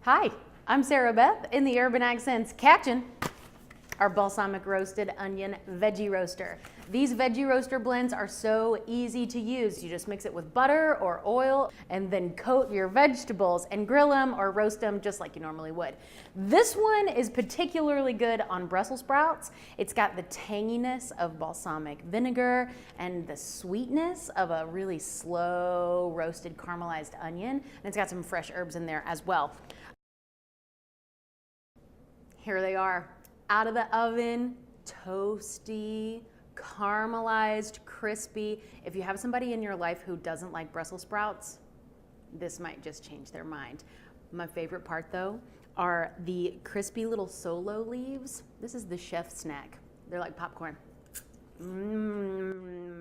Hi, I'm Sarah Beth in the Urban Accents catching our balsamic roasted onion veggie roaster. These veggie roaster blends are so easy to use. You just mix it with butter or oil and then coat your vegetables and grill them or roast them just like you normally would. This one is particularly good on Brussels sprouts. It's got the tanginess of balsamic vinegar and the sweetness of a really slow roasted caramelized onion. And it's got some fresh herbs in there as well. Here they are, out of the oven, toasty, caramelized, crispy. If you have somebody in your life who doesn't like Brussels sprouts, this might just change their mind. My favorite part though are the crispy little solo leaves. This is the chef snack. They're like popcorn. Mmm.